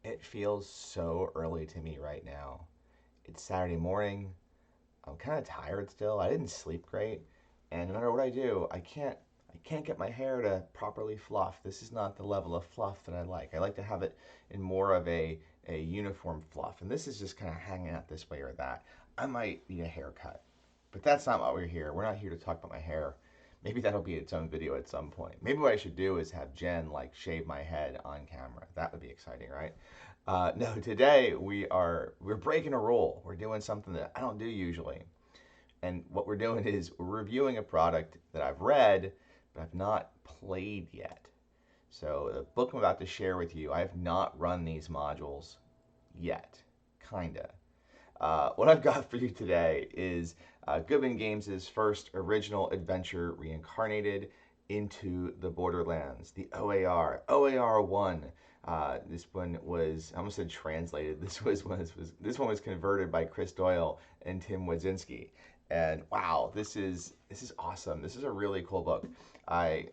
It feels so early to me right now. It's Saturday morning. I'm kind of tired still. I didn't sleep great, and no matter what I do, I can't get my hair to properly fluff. This is not the level of fluff that I like. I like to have it in more of a uniform fluff, and this is just kind of hanging out this way or that. I might need a haircut, but that's not why we're here. We're not here to talk about my hair. Maybe that'll be its own video at some point. Maybe what I should do is have Jen like shave my head on camera. That would be exciting, right? No, today we're breaking a rule. We're doing something that I don't do usually. And what we're doing is we're reviewing a product that I've read, but I've not played yet. So the book I'm about to share with you, I have not run these modules yet, kinda. What I've got for you today is Goodman Games' first original adventure reincarnated, Into the Borderlands, the OAR 1. This one was, I almost said translated. This one was converted by Chris Doyle and Tim Wadzinski. And wow, this is awesome. This is a really cool book. I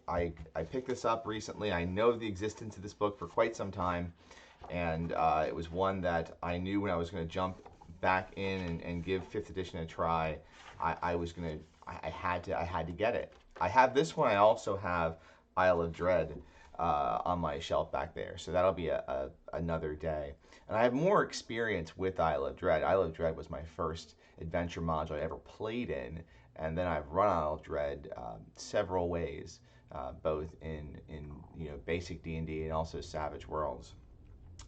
picked this up recently. I know the existence of this book for quite some time, and it was one that I knew when I was going to jump back in and give fifth edition a try. I was gonna I had to get it. I have this one. I also have Isle of Dread on my shelf back there, so that'll be another day. And I have more experience with Isle of Dread. Isle of Dread was my first adventure module I ever played in, and then I've run Isle of Dread several ways, both in basic D&D and also Savage Worlds.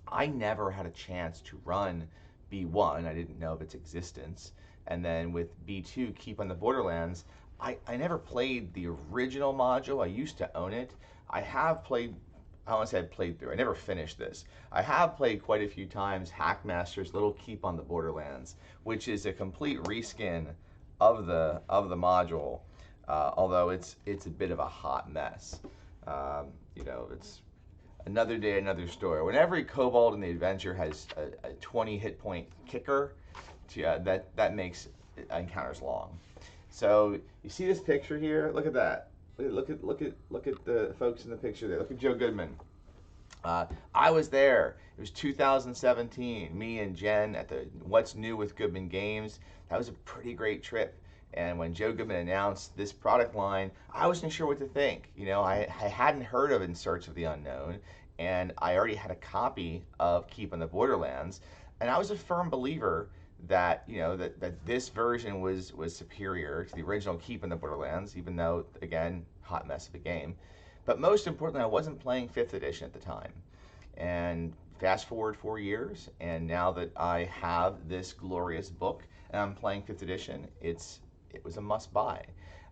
I never had a chance to run B1. I didn't know of its existence. And then with B2, Keep on the Borderlands, I never played the original module. I used to own it. I have played, I want to say I played through. I never finished this. I have played quite a few times Hackmaster's Little Keep on the Borderlands, which is a complete reskin of the module, although it's a bit of a hot mess. It's another day, another story. When every kobold in the adventure has a 20 hit point kicker, yeah, that makes encounters long. So you see this picture here? Look at that. Look at the folks in the picture there. Look at Joe Goodman. I was there. It was 2017. Me and Jen at the What's New with Goodman Games. That was a pretty great trip. And when Joe Goodman announced this product line, I wasn't sure what to think. I hadn't heard of In Search of the Unknown, and I already had a copy of Keep on the Borderlands, and I was a firm believer that that this version was superior to the original Keep in the Borderlands, even though again hot mess of a game. But most importantly, I wasn't playing 5th edition at the time. And fast forward 4 years, and now that I have this glorious book and I'm playing 5th edition, it was a must buy.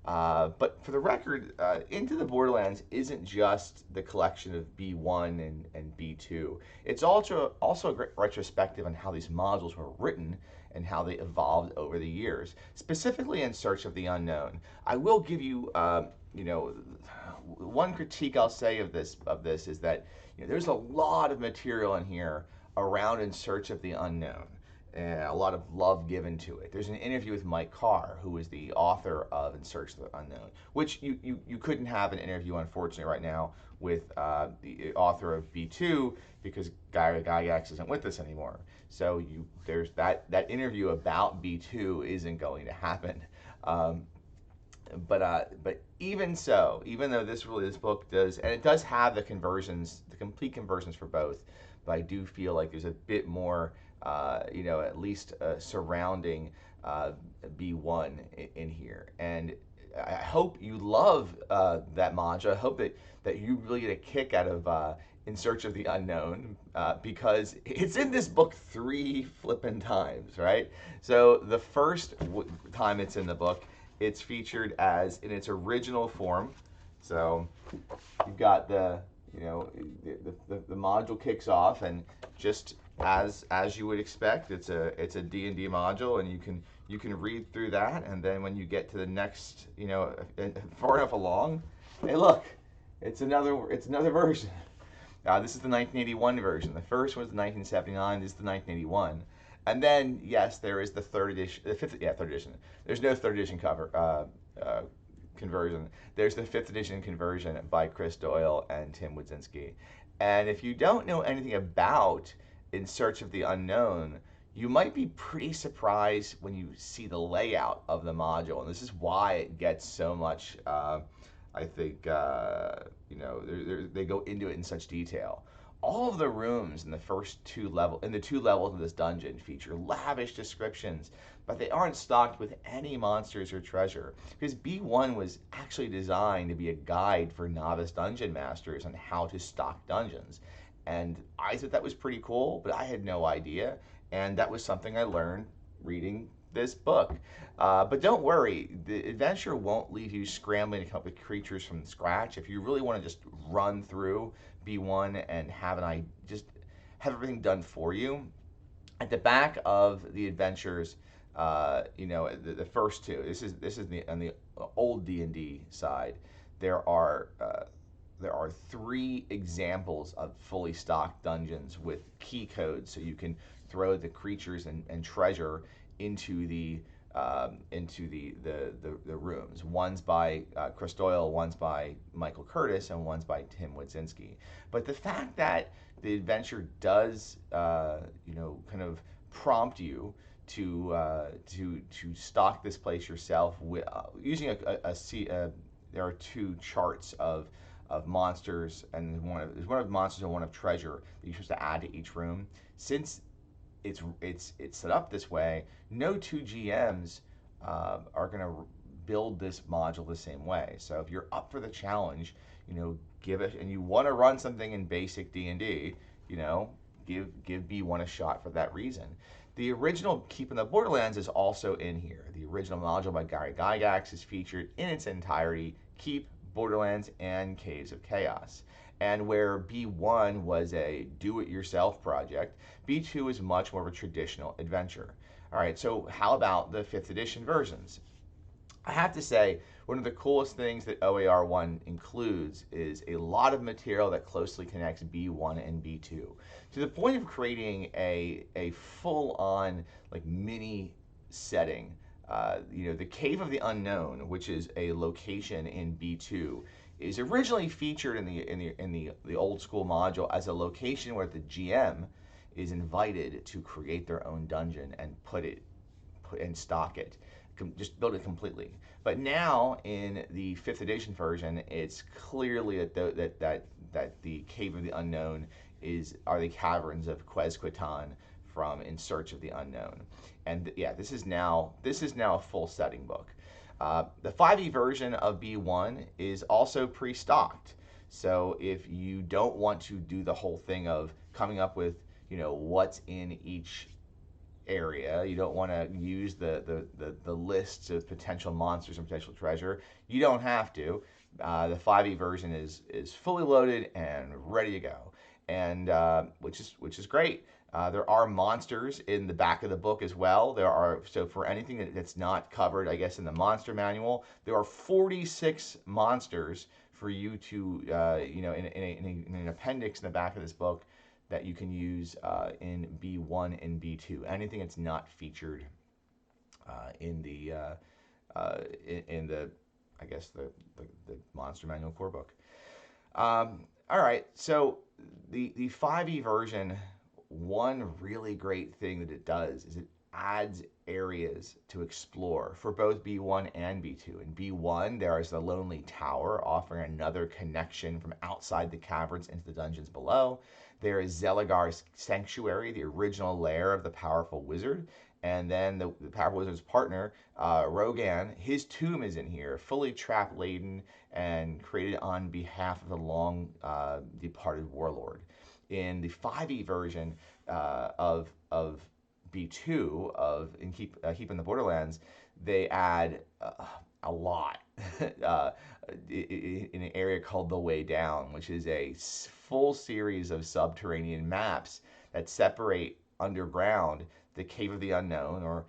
But for the record, Into the Borderlands isn't just the collection of B1 and B2. It's also a great retrospective on how these modules were written and how they evolved over the years, specifically In Search of the Unknown. I will give you, one critique I'll say of this is that there's a lot of material in here around In Search of the Unknown, and a lot of love given to it. There's an interview with Mike Carr, who is the author of In Search of the Unknown, which you couldn't have an interview, unfortunately, right now with the author of B2 because Guy Gygax isn't with us anymore. So there's that interview about B2 isn't going to happen. But even so, even though this book does, and it does have the conversions, the complete conversions for both, but I do feel like there's a bit more, at least surrounding B1 in here. And I hope you love that mantra. I hope that you really get a kick out of In Search of the Unknown, because it's in this book 3 flippin' times, right? So the first time it's in the book, it's featured as in its original form. So you've got the module kicks off, and just as you would expect, it's a D&D module, and you can read through that, and then when you get to the next, far enough along, hey, look, it's another version. This is the 1981 version. The first one was the 1979. This is the 1981. And then, yes, there is the third edition, third edition. There's no third edition conversion. There's the 5th edition conversion by Chris Doyle and Tim Wadzinski. And if you don't know anything about In Search of the Unknown, you might be pretty surprised when you see the layout of the module, and this is why it gets so much. I think they go into it in such detail. All of the rooms in the two levels of this dungeon feature lavish descriptions, but they aren't stocked with any monsters or treasure because B1 was actually designed to be a guide for novice dungeon masters on how to stock dungeons. And I thought that was pretty cool, but I had no idea. And that was something I learned reading this book. But don't worry, the adventure won't leave you scrambling to come up with creatures from scratch. If you really want to just run through B1 and just have everything done for you, at the back of the adventures, the first two. This is on the old D&D side. There are there are three examples of fully stocked dungeons with key codes, so you can throw the creatures and treasure into the rooms. One's by Chris Doyle, one's by Michael Curtis, and one's by Tim Wadzinski. But the fact that the adventure does, kind of prompt you to stock this place yourself with using there are two charts of monsters, and there's one of monsters and one of treasure that you're supposed to add to each room. Since it's set up this way, no two GMs are going to build this module the same way. So if you're up for the challenge, give it, and you want to run something in basic D&D, give B1 a shot for that reason. The original Keep in the Borderlands is also in here. The original module by Gary Gygax is featured in its entirety. Keep, Borderlands, and Caves of Chaos. And where B1 was a do-it-yourself project, B2 is much more of a traditional adventure. All right, so how about the 5th edition versions? I have to say, one of the coolest things that OAR1 includes is a lot of material that closely connects B1 and B2, to the point of creating a full-on mini setting. The Cave of the Unknown, which is a location in B2, is originally featured in the old school module as a location where the GM is invited to create their own dungeon and put and stock it, just build it completely. But now in the 5th edition version, it's clearly that the Cave of the Unknown are the caverns of Quezquitan from In Search of the Unknown. And this is now a full setting book. The 5e version of B1 is also pre-stocked. So if you don't want to do the whole thing of coming up with, what's in each area, you don't want to use the lists of potential monsters and potential treasure, you don't have to. The 5e version is fully loaded and ready to go, and which is great. There are monsters in the back of the book as well. So for anything that's not covered, I guess, in the monster manual, there are 46 monsters for you to, in an appendix in the back of this book that you can use in B1 and B2. Anything that's not featured in the I guess the monster manual core book. All right, so the 5e version. One really great thing that it does is it adds areas to explore for both B1 and B2. In B1, there is the Lonely Tower, offering another connection from outside the caverns into the dungeons below. There is Zelagar's Sanctuary, the original lair of the powerful wizard. And then the powerful wizard's partner, Rogan, his tomb is in here, fully trap-laden and created on behalf of the long departed warlord. In the 5e version of B2 Keep in the Borderlands, they add a lot in an area called the Way Down, which is a full series of subterranean maps that separate underground the Cave of the Unknown, or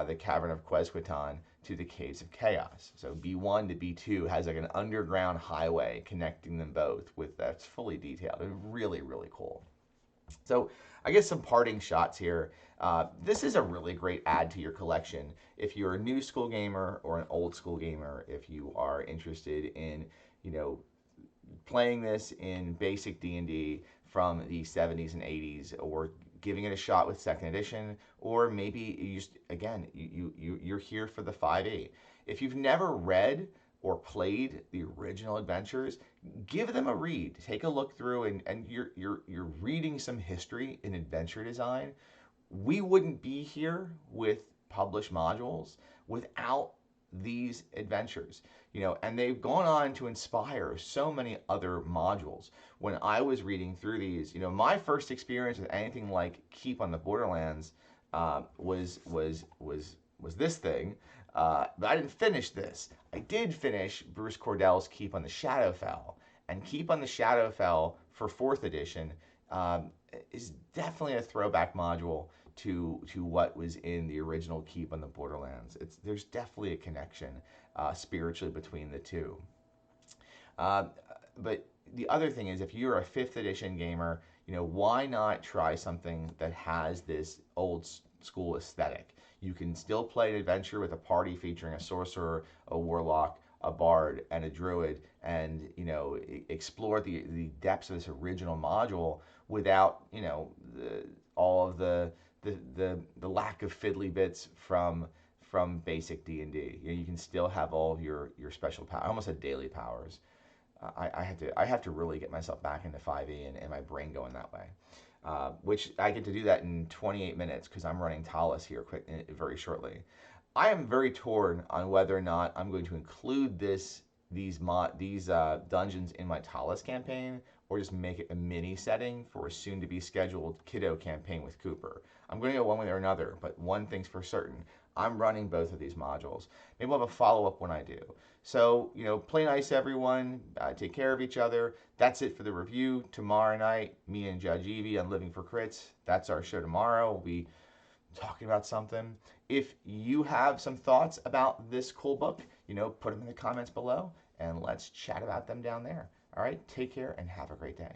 the Cavern of Quezquitan, to the Caves of Chaos. So B1 to B2 has an underground highway connecting them both that's fully detailed. It's really, really cool. So I guess some parting shots here. This is a really great add to your collection if you're a new school gamer or an old school gamer. If you are interested in, playing this in basic D&D from the 70s and 80s, or giving it a shot with second edition, or maybe you just, again, you're here for the 5e. If you've never read or played the original adventures, give them a read. Take a look through, and you're reading some history in adventure design. We wouldn't be here with published modules without these adventures, and they've gone on to inspire so many other modules. When I was reading through these, my first experience with anything like Keep on the Borderlands was this thing, but I didn't finish this. I did finish Bruce Cordell's Keep on the Shadowfell, and Keep on the Shadowfell for 4th edition is definitely a throwback module to what was in the original Keep on the Borderlands. There's definitely a connection spiritually between the two. But the other thing is, if you're a 5th edition gamer, why not try something that has this old school aesthetic? You can still play an adventure with a party featuring a sorcerer, a warlock, a bard, and a druid, and explore the depths of this original module without all of the lack of fiddly bits from basic D&D. You can still have all of your special power. I almost said daily powers. I have to really get myself back into 5e and my brain going that way. Which I get to do that in 28 minutes because I'm running Talus here very shortly. I am very torn on whether or not I'm going to include these dungeons in my Talus campaign, or just make it a mini setting for a soon-to-be scheduled Kiddo campaign with Cooper. I'm going to go one way or another, but one thing's for certain. I'm running both of these modules. Maybe we'll have a follow-up when I do. So, play nice, everyone. Take care of each other. That's it for the review. Tomorrow night, me and Judge Evie on Living for Crits. That's our show tomorrow. We'll be talking about something. If you have some thoughts about this cool book, put them in the comments below, and let's chat about them down there. All right, take care and have a great day.